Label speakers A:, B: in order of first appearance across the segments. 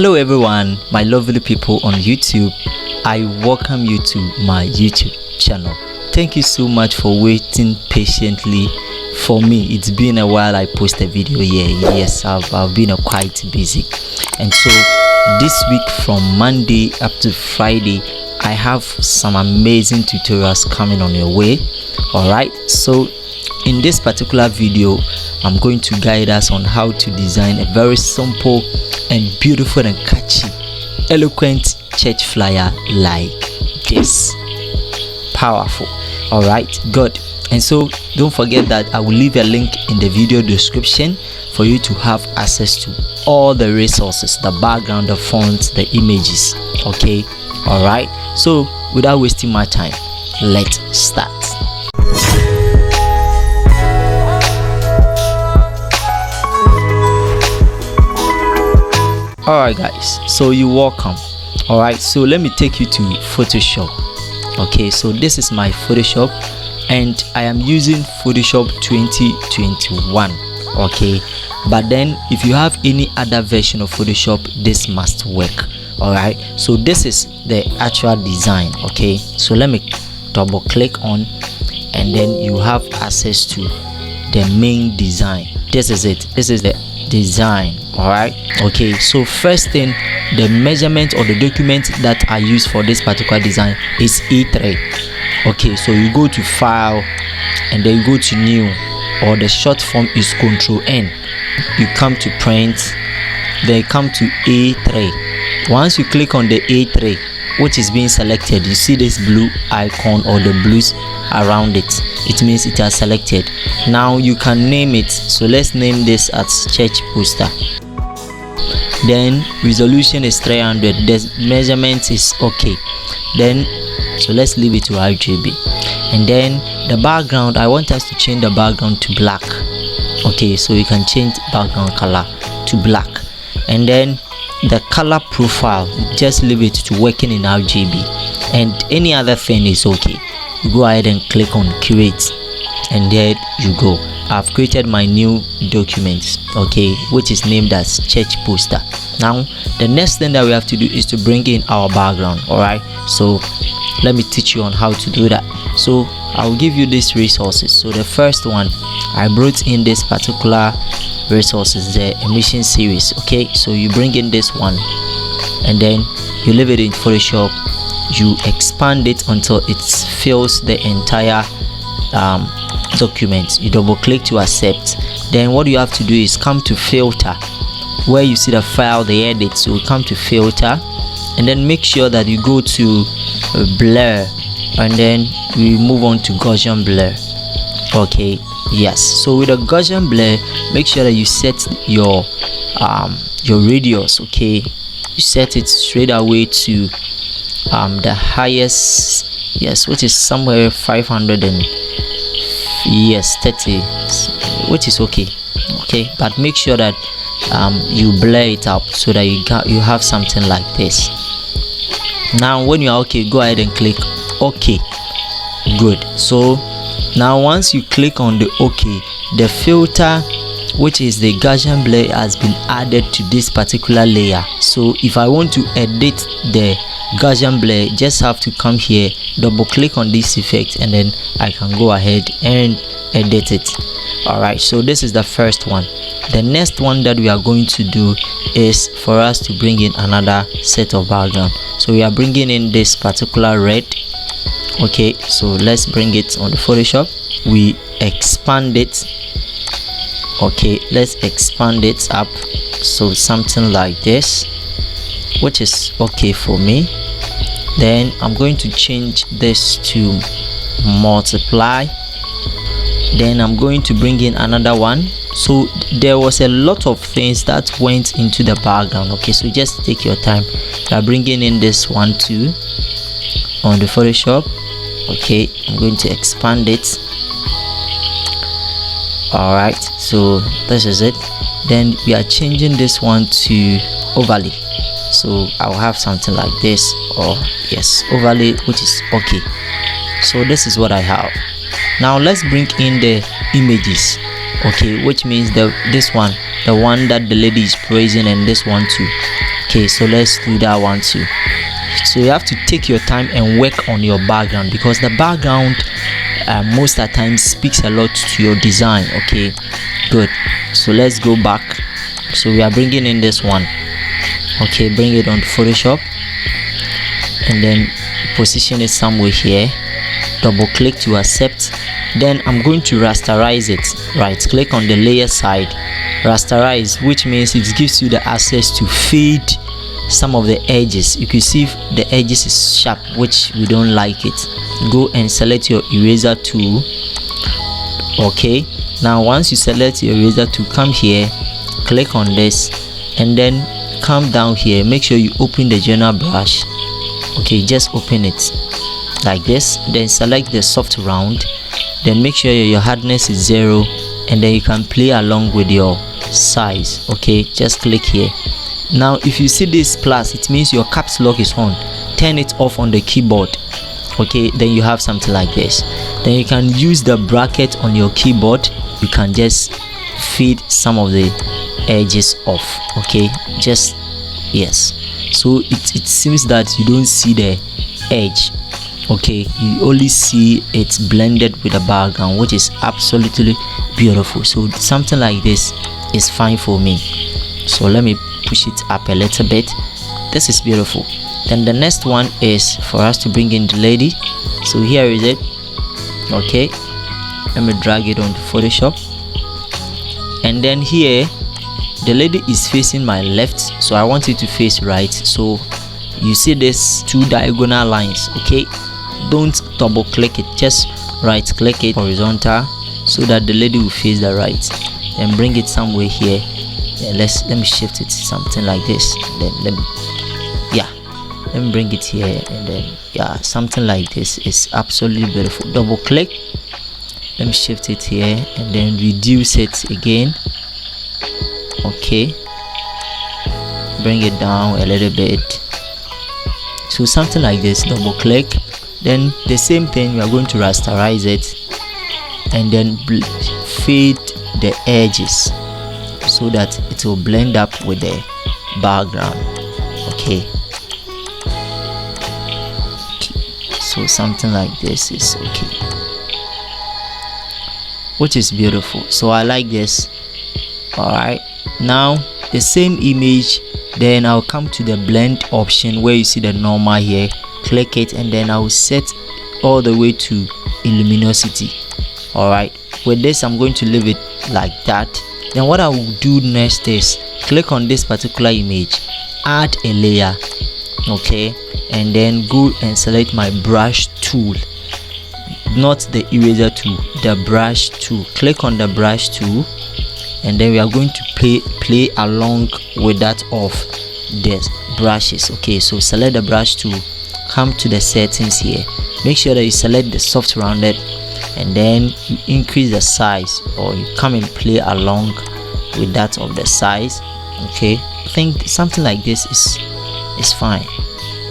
A: Hello everyone, my lovely people on YouTube. I welcome you to my YouTube channel. Thank you so much for waiting patiently for me. It's been a while I post a video here. Yes, I've been quite busy. And so this week from Monday up to Friday, I have some amazing tutorials coming on your way. Alright, so in this particular video, I'm going to guide us on how to design a very simple and beautiful and catchy, eloquent church flyer like this. Powerful. Alright, good. And so don't forget that I will leave a link in the video description for you to have access to all the resources, the background, the fonts, the images. Okay, alright. So without wasting my time, let's start. Alright guys, so you're welcome. Alright, so let me take you to Photoshop. Okay, so this is my Photoshop and I am using Photoshop 2021. Okay, but then if you have any other version of Photoshop, this must work. Alright, so this is the actual design. Okay, so let me double click on, and then you have access to the main design. This is it. This is the design. Alright, okay, so first thing, the measurement or the document that I use for this particular design is A3. Okay, so you go to file and then you go to new, or the short form is Ctrl N. You come to print, then come to A3. Once you click on the A3, which is being selected, you see this blue icon or the blues around it. It means it has selected. Now you can name it. So let's name this as church poster. Then resolution is 300. The measurement is okay. Then so let's leave it to RGB. And then the background, I want us to change the background to black. Okay, so you can change background color to black. And then the color profile, just leave it to working in RGB, and any other thing is okay. You go ahead and click on create, and there you go. I've created my new document, okay, which is named as church poster. Now the next thing that we have to do is to bring in our background. All right, so let me teach you on how to do that. So I'll give you these resources. So the first one, I brought in this particular resources, the emission series. Okay, so you bring in this one and then you leave it in Photoshop. You expand it until it fills the entire document. You double click to accept. Then what you have to do is come to filter, where you see the file, the edit. So we come to filter and then make sure that you go to blur, and then we move on to Gaussian blur. Okay, yes, so with a Gaussian blur, make sure that you set your radius. Okay, you set it straight away to the highest, yes, which is somewhere 500 and yes 30, which is okay. Okay, but make sure that you blur it out so that you have something like this. Now when you are okay, go ahead and click OK. Good. So now once you click on the OK, the filter, which is the Gaussian blur, has been added to this particular layer. So if I want to edit the Gaussian blur, just have to come here, double click on this effect, and then I can go ahead and edit it. Alright, so this is the first one. The next one that we are going to do is for us to bring in another set of background. So we are bringing in this particular red. Okay, so let's bring it on the Photoshop. We expand it. Okay, let's expand it up, so something like this, which is okay for me. Then I'm going to change this to multiply. Then I'm going to bring in another one. So there was a lot of things that went into the background. Okay, so just take your time. We are bringing in this one too on the Photoshop. Okay, I'm going to expand it. Alright, so this is it. Then we are changing this one to overlay. So I'll have something like this, or yes, overlay, which is okay. So this is what I have. Now let's bring in the images. Okay, which means this one, the one that the lady is praising, and this one too. Okay, so let's do that one too. So you have to take your time and work on your background, because the background most of the time speaks a lot to your design. Okay, good. So let's go back. So we are bringing in this one. Okay, bring it on Photoshop and then position it somewhere here. Double click to accept. Then I'm going to rasterize it. Right click on the layer side, rasterize, which means it gives you the access to fade some of the edges. You can see the edges is sharp, which we don't like it. Go and select your eraser tool. Okay, now once you select your eraser tool, come here, click on this, and then come down here. Make sure you open the general brush. Okay, just open it like this, then select the soft round, then make sure your hardness is 0, and then you can play along with your size. Okay, just click here. Now if you see this plus, it means your caps lock is on. Turn it off on the keyboard. Okay, then you have something like this. Then you can use the bracket on your keyboard. You can just fade some of the edges off. Okay, just yes. So it seems that you don't see the edge. Okay, you only see it's blended with the background, which is absolutely beautiful. So something like this is fine for me. So let me push it up a little bit. This is beautiful. Then the next one is for us to bring in the lady. So here is it. Okay, let me drag it onto Photoshop, and then here the lady is facing my left, so I want it to face right. So you see this two diagonal lines. Okay, don't double click it, just right click it horizontal so that the lady will face the right, and bring it somewhere here. Yeah, let me shift it something like this. Then let me bring it here, and then yeah, something like this is absolutely beautiful. Double click, let me shift it here, and then reduce it again. Okay, bring it down a little bit. So something like this. Double click, then the same thing, we are going to rasterize it, and then fade the edges so that it will blend up with the background. Okay, so something like this is okay, which is beautiful. So I like this. All right, now the same image, then I'll come to the blend option where you see the normal here, click it, and then I'll set all the way to luminosity. All right, with this I'm going to leave it like that. Then what I will do next is click on this particular image, add a layer. Okay, and then go and select my brush tool, not the eraser tool, the brush tool. Click on the brush tool, and then we are going to play along with that of the brushes. Okay, so select the brush tool, come to the settings here, make sure that you select the soft rounded, and then you increase the size, or you come and play along with that of the size. Okay, I think something like this is fine.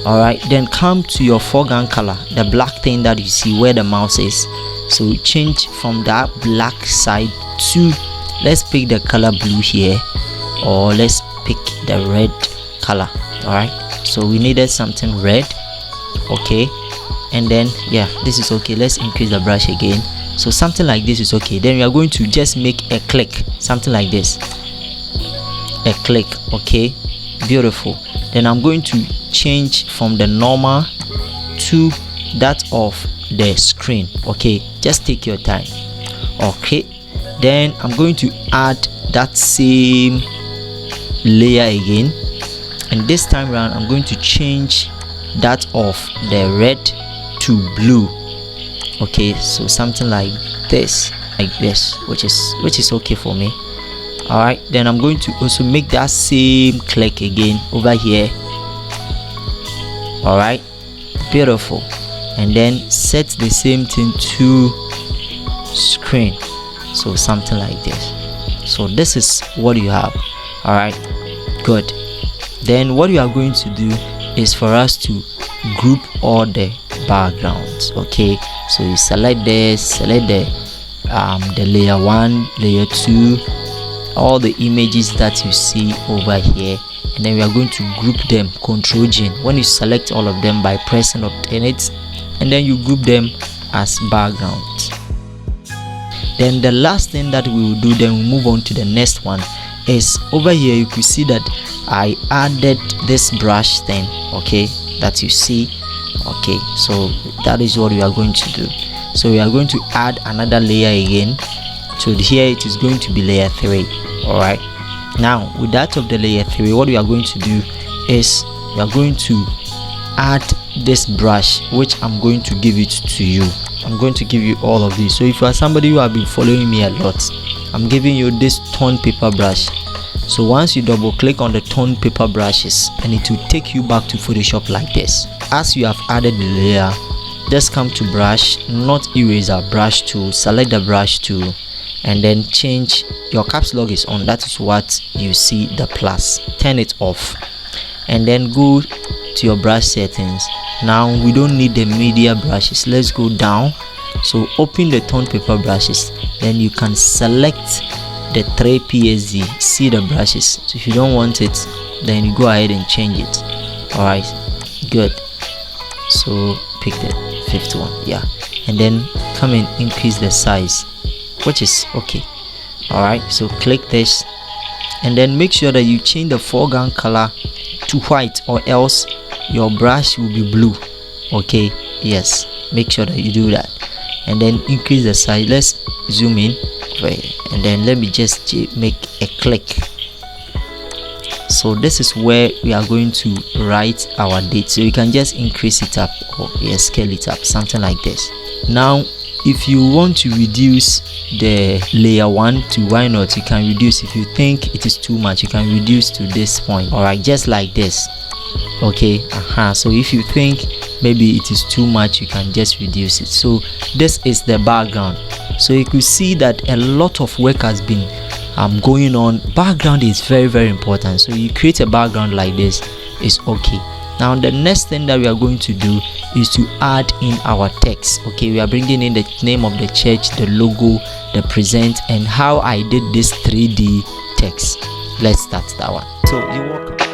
A: All right, then come to your foreground color, the black thing that you see where the mouse is. So change from that black side to, let's pick the color blue here, or let's pick the red color. All right, so we needed something red. Okay, and then yeah, this is okay. Let's increase the brush again, so something like this is okay. Then we are going to just make a click, something like this, a click. Okay, beautiful. Then I'm going to change from the normal to that of the screen. Okay, just take your time. Okay, then I'm going to add that same layer again, and this time around I'm going to change that of the red to blue. Okay, so something like this, which is okay for me. All right, then I'm going to also make that same click again over here. All right, beautiful. And then set the same thing to screen, so something like this. So this is what you have. All right, good. Then what we are going to do is for us to group all the backgrounds. Okay, so you select this, select the layer 1, layer 2, all the images that you see over here, and then we are going to group them. Control G. When you select all of them by pressing alternate, and then you group them as background. Then the last thing that we will do, then we move on to the next one, is over here you could see that I added this brush thing, okay, that you see. Okay, so that is what we are going to do. So we are going to add another layer again. So here it is going to be layer 3. All right, now with that of the layer 3, what we are going to do is we are going to add this brush, which I'm going to give it to you. I'm going to give you all of these. So if you are somebody who have been following me a lot, I'm giving you this tone paper brush. So once you double click on the tone paper brushes, and it will take you back to Photoshop like this. As you have added the layer, just come to brush, not eraser, brush tool, select the brush tool, and then change your caps lock is on. That is what you see, the plus. Turn it off, and then go to your brush settings. Now we don't need the media brushes. Let's go down. So open the tone paper brushes, then you can select the 3 PSD. See the brushes. So if you don't want it, then you go ahead and change it. All right, good. So pick the 5th one, yeah, and then come and increase the size, which is okay. All right, so click this, and then make sure that you change the foreground color to white, or else your brush will be blue. Okay, yes, make sure that you do that, and then increase the size. Let's zoom in, and then let me just make a click. So this is where we are going to write our date. So you can just increase it up, or scale it up, something like this. Now if you want to reduce the layer 1 to, why not, you can reduce. If you think it is too much, you can reduce to this point. All right, just like this. Okay, so if you think maybe it is too much, you can just reduce it. So this is the background. So you could see that a lot of work has been going on. Background is very, very important. So you create a background like this, is okay. Now the next thing that we are going to do is to add in our text. Okay, we are bringing in the name of the church, the logo, the present, and how I did this 3D text. Let's start that one. So you're welcome.